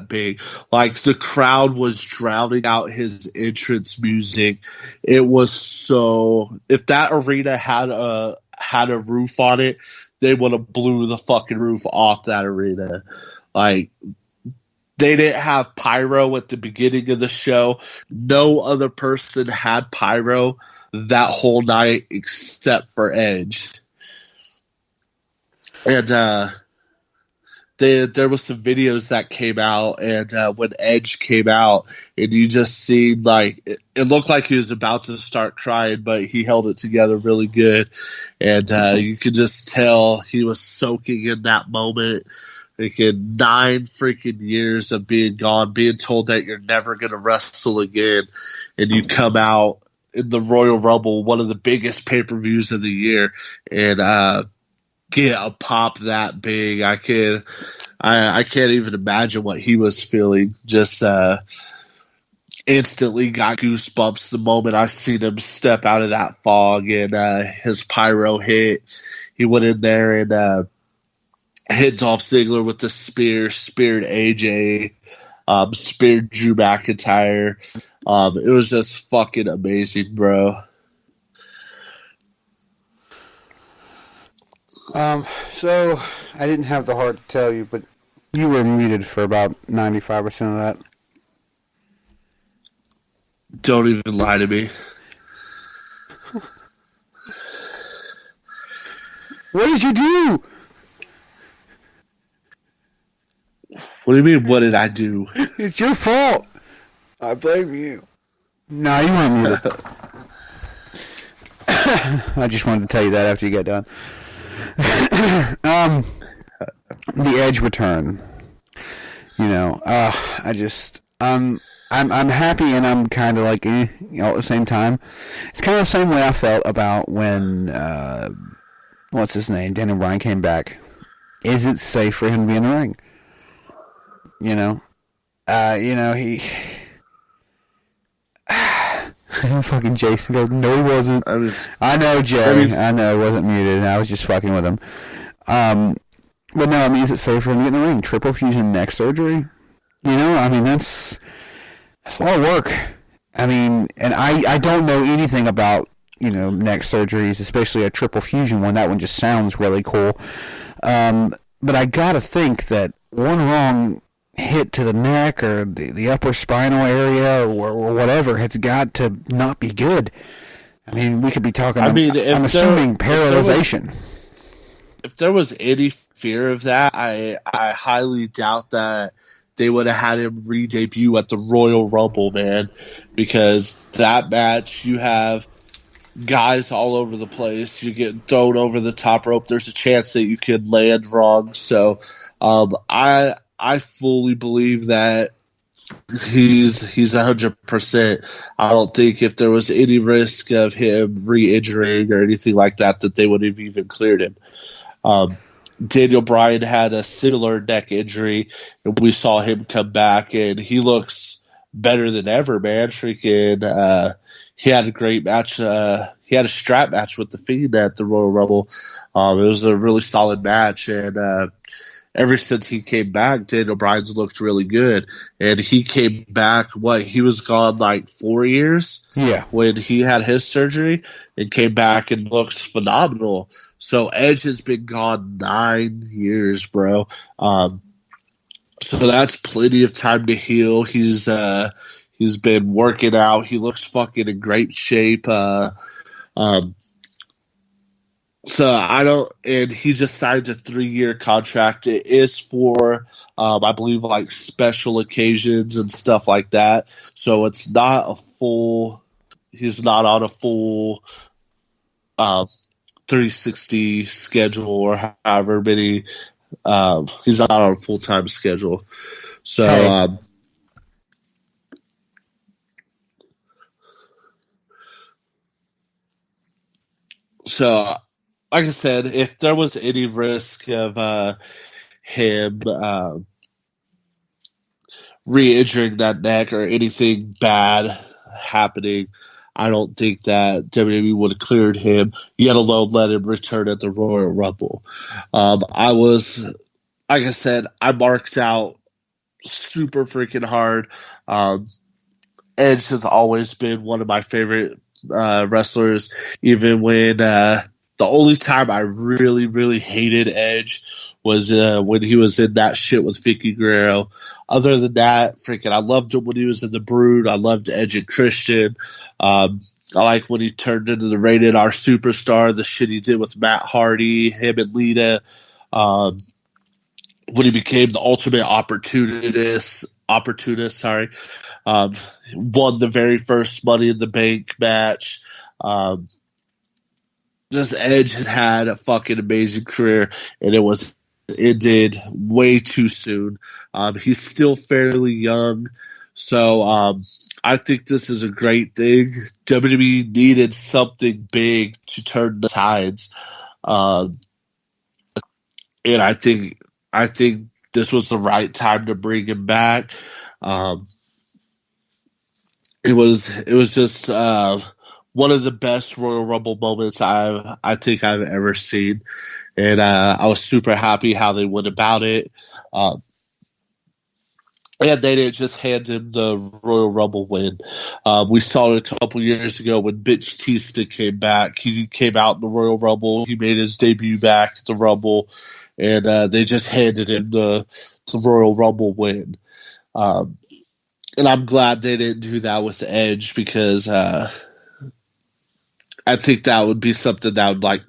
that big. Like, the crowd was drowning out his entrance music. It was so... If that arena had a roof on it, they would have blew the fucking roof off that arena. Like, they didn't have pyro at the beginning of the show. No other person had pyro that whole night except for Edge. And there was some videos that came out, and when Edge came out, and you just seen, like, it looked like he was about to start crying, but he held it together really good. And you could just tell he was soaking in that moment. Freaking 9 freaking years of being gone, being told that you're never going to wrestle again, and you come out in the Royal Rumble, one of the biggest pay-per-views of the year, and get a pop that big. I can't even imagine what he was feeling. Just instantly got goosebumps the moment I seen him step out of that fog, and his pyro hit. He went in there and hit Dolph Ziggler with the spear, speared AJ, speared Drew McIntyre. It was just fucking amazing, bro. So I didn't have the heart to tell you, but you were muted for about 95% of that. Don't even lie to me. What did you do? What do you mean, what did I do? It's your fault. I blame you. No, you weren't muted. I just wanted to tell you that after you get done. The Edge return. You know, I'm happy and I'm kind of like, you know, at the same time. It's kind of the same way I felt about when, what's his name, Daniel Bryan came back. Is it safe for him to be in the ring? You know, he. Fucking Jason goes, no, he wasn't. I know, Jay. I know, he wasn't muted. I was just fucking with him. But no, I mean, is it safe for him to get in the ring? Triple fusion neck surgery? You know, I mean, that's a lot of work. I mean, and I don't know anything about, you know, neck surgeries, especially a triple fusion one. That one just sounds really cool. But I gotta think that one wrong hit to the neck or the upper spinal area or whatever has got to not be good. I mean, we could be talking, I'm assuming paralyzation. If there was any fear of that, I highly doubt that they would have had him re-debut at the Royal Rumble, man, because that match, you have guys all over the place. You get thrown over the top rope. There's a chance that you could land wrong. So I fully believe that he's 100%. I don't think if there was any risk of him re-injuring or anything like that they would have even cleared him. Daniel Bryan had a similar neck injury, and we saw him come back, and he looks better than ever, man. Freaking, he had a great match. He had a strap match with The Fiend at the Royal Rumble. It was a really solid match, and ever since he came back, Daniel Bryan's looked really good. And he came back, he was gone like 4 years? Yeah. When he had his surgery, and came back and looks phenomenal. So Edge has been gone 9 years, bro. So that's plenty of time to heal. He's been working out. He looks fucking in great shape. And he just signed a 3-year contract. It is for, I believe, like special occasions and stuff like that. So it's not he's not on a full 360 schedule or however many, he's not on a full-time schedule. So, hey. So, like I said, if there was any risk of him re-injuring that neck or anything bad happening, I don't think that WWE would have cleared him, yet alone let him return at the Royal Rumble. Like I said, I marked out super freaking hard. Edge has always been one of my favorite wrestlers, even when the only time I really, really hated Edge was when he was in that shit with Vicky Guerrero. Other than that, freaking, I loved him when he was in the Brood. I loved Edge and Christian. I like when he turned into the Rated R Superstar, the shit he did with Matt Hardy, him and Lita. When he became the Ultimate Opportunist, won the very first Money in the Bank match. Just Edge has had a fucking amazing career, and it ended way too soon. He's still fairly young, so I think this is a great thing. WWE needed something big to turn the tides, and I think this was the right time to bring him back. It was just one of the best Royal Rumble moments I think I've ever seen, and I was super happy how they went about it. And they didn't just hand him the Royal Rumble win. We saw it a couple years ago when Batista came back. He came out in the Royal Rumble. He made his debut back at the Rumble, and they just handed him the Royal Rumble win. And I'm glad they didn't do that with Edge, because I think that would be something that would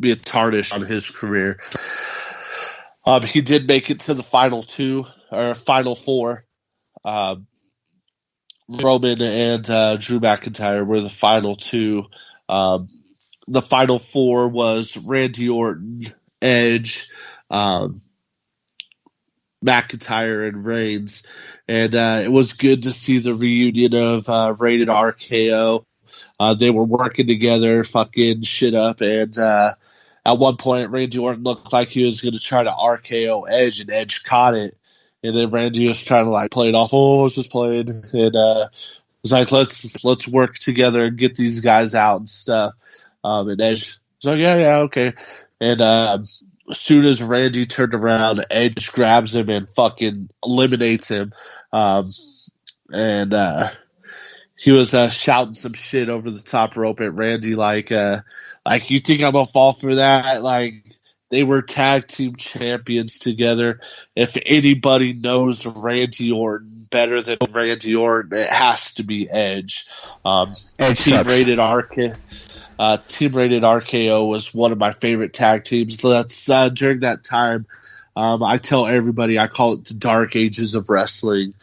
be a tarnish on his career. He did make it to the final four. Roman and Drew McIntyre were the final two. The final four was Randy Orton, Edge, McIntyre, and Reigns. And it was good to see the reunion of Rated RKO. They were working together, fucking shit up, and at one point Randy Orton looked like he was going to try to RKO Edge, and Edge caught it. And then Randy was trying to play it off. Oh, I was just playing. And was like, let's work together and get these guys out and stuff. And Edge was like, yeah, okay. And as soon as Randy turned around, Edge grabs him and fucking eliminates him. And he was shouting some shit over the top rope at Randy, like you think I'm gonna fall for that? Like, they were tag team champions together. If anybody knows Randy Orton better than Randy Orton, it has to be Edge. Team Rated RKO was one of my favorite tag teams. That's during that time. I tell everybody I call it the dark ages of wrestling.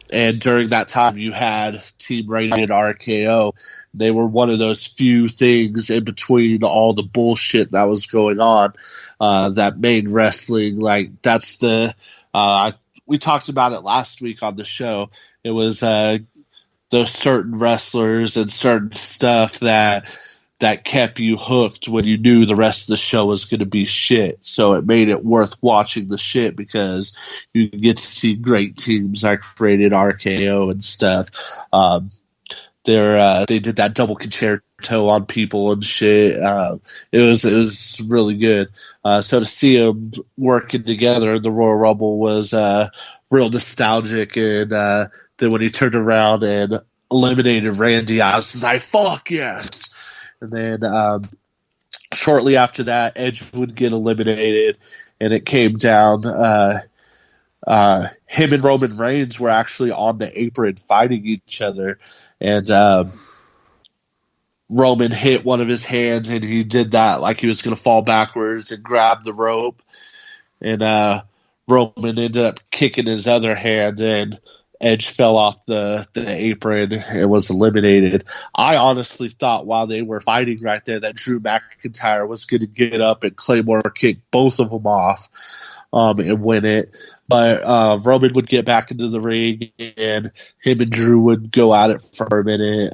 And during that time, you had Team Rated RKO. They were one of those few things in between all the bullshit that was going on that made wrestling that's the. We talked about it last week on the show. It was those certain wrestlers and certain stuff that kept you hooked when you knew the rest of the show was going to be shit. So it made it worth watching the shit, because you get to see great teams like Rated RKO and stuff. They did that double concerto on people and shit. It was really good. So to see them working together in the Royal Rumble was real nostalgic. And then when he turned around and eliminated Randy, I was like, fuck yes. And then shortly after that, Edge would get eliminated, and it came down. Him and Roman Reigns were actually on the apron fighting each other, and Roman hit one of his hands, and he did that like he was going to fall backwards and grab the rope, and Roman ended up kicking his other hand, and Edge fell off the apron and was eliminated. I honestly thought while they were fighting right there that Drew McIntyre was going to get up and Claymore kick both of them off and win it. But Roman would get back into the ring, and him and Drew would go at it for a minute.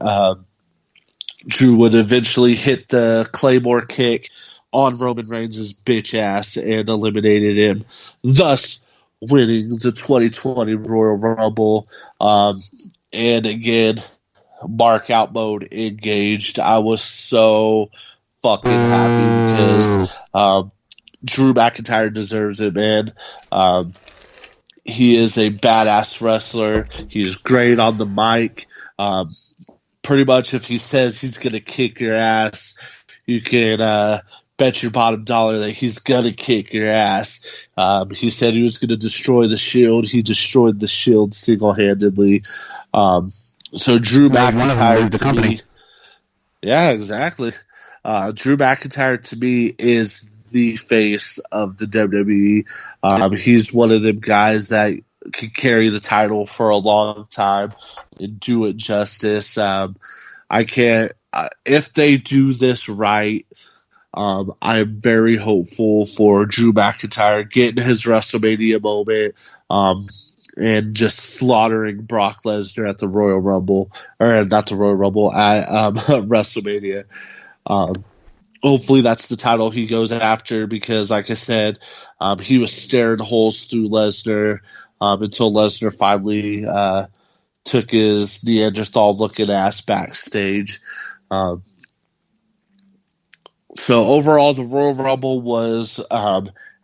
Drew would eventually hit the Claymore kick on Roman Reigns' bitch ass and eliminated him, thus winning the 2020 Royal Rumble. And again, mark out mode engaged. I was so fucking happy because Drew McIntyre deserves it, man. he is a badass wrestler. He's great on the mic. Pretty much if he says he's going to kick your ass, you can bet your bottom dollar that he's going to kick your ass. He said he was going to destroy the Shield. He destroyed the Shield single-handedly. So Drew McIntyre the company. Yeah, exactly. Drew McIntyre to me is the face of the WWE. He's one of them guys that can carry the title for a long time and do it justice. If they do this right, I'm very hopeful for Drew McIntyre getting his WrestleMania moment, and just slaughtering Brock Lesnar at the Royal Rumble, or not the Royal Rumble, at WrestleMania. Hopefully that's the title he goes after because, like I said, he was staring holes through Lesnar until Lesnar finally took his Neanderthal-looking ass backstage. So overall, the Royal Rumble was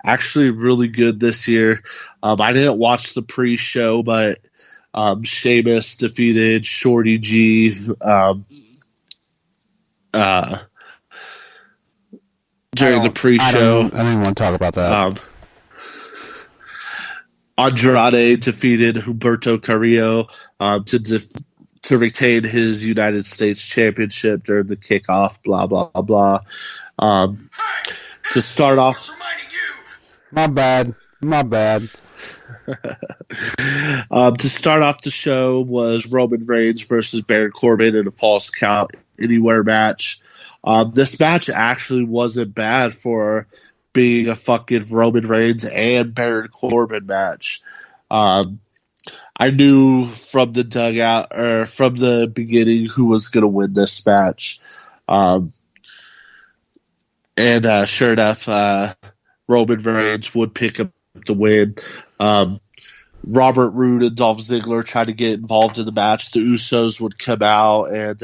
actually really good this year. I didn't watch the pre-show, but Sheamus defeated Shorty G. During the pre-show. I don't even want to talk about that. Andrade defeated Humberto Carrillo to retain his United States Championship during the kickoff, blah, blah, blah. To start off... My bad. To start off the show was Roman Reigns versus Baron Corbin in a Falls Count Anywhere match. This match actually wasn't bad for being a fucking Roman Reigns and Baron Corbin match. I knew from the dugout or from the beginning who was going to win this match. And sure enough, Roman Reigns would pick up the win. Robert Roode and Dolph Ziggler tried to get involved in the match. The Usos would come out and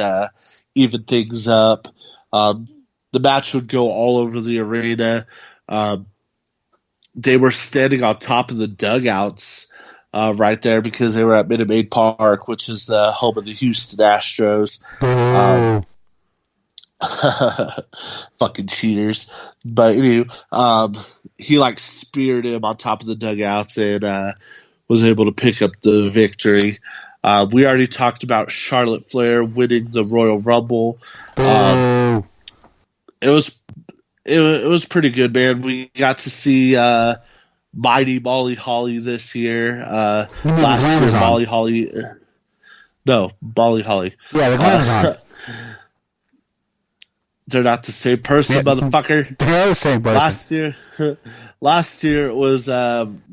even things up. The match would go all over the arena. They were standing on top of the dugouts right there because they were at Minute Maid Park, which is the home of the Houston Astros. Fucking cheaters. But anyway, he speared him on top of the dugouts and was able to pick up the victory. We already talked about Charlotte Flair winning the Royal Rumble. It was pretty good, man. We got to see Mighty Molly Holly this year. Last year, Molly Holly. No, Molly Holly. Yeah, the Glamazon. They're not the same person, motherfucker. They're the same person. Last year it was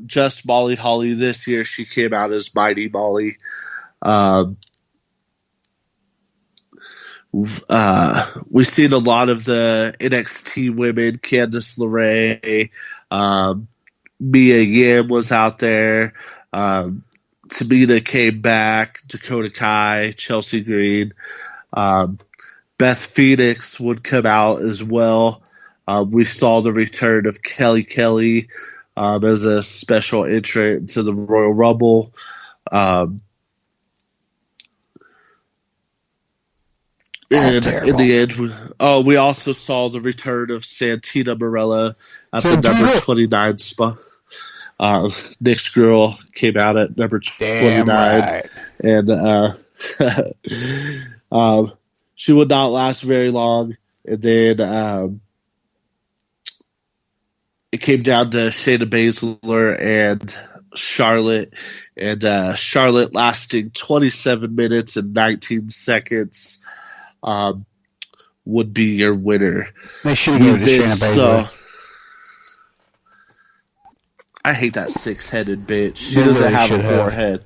just Molly Holly. This year she came out as Mighty Molly. We've seen a lot of the NXT women. Candice LeRae, Mia Yim was out there. Tamina came back. Dakota Kai, Chelsea Green. Beth Phoenix would come out as well. We saw the return of Kelly Kelly as a special entrant to the Royal Rumble. And in the end, we also saw the return of Santina Marella at the number 29 spot. Nick's girl came out at number 29. Right. And she would not last very long. And then it came down to Shayna Baszler and Charlotte. And Charlotte lasting 27 minutes and 19 seconds. Would be your winner. They should have given it to Shayna Baszler. I hate that six-headed bitch. She doesn't have a forehead.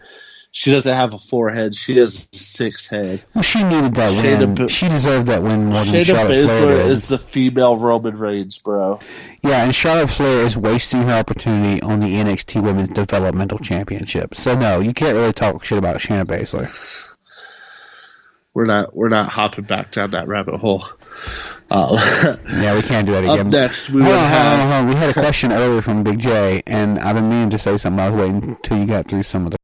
She doesn't have a forehead. She has a six-head. Well, she needed that win. She deserved that win more than Shayna Baszler is the female Roman Reigns, bro. Yeah, and Charlotte Flair is wasting her opportunity on the NXT Women's Developmental Championship. So no, you can't really talk shit about Shayna Baszler. We're not hopping back down that rabbit hole. Yeah, we can't do that again. Up next, we We had a question earlier from Big J, and I've been meaning to say something. I was waiting until you got through some of the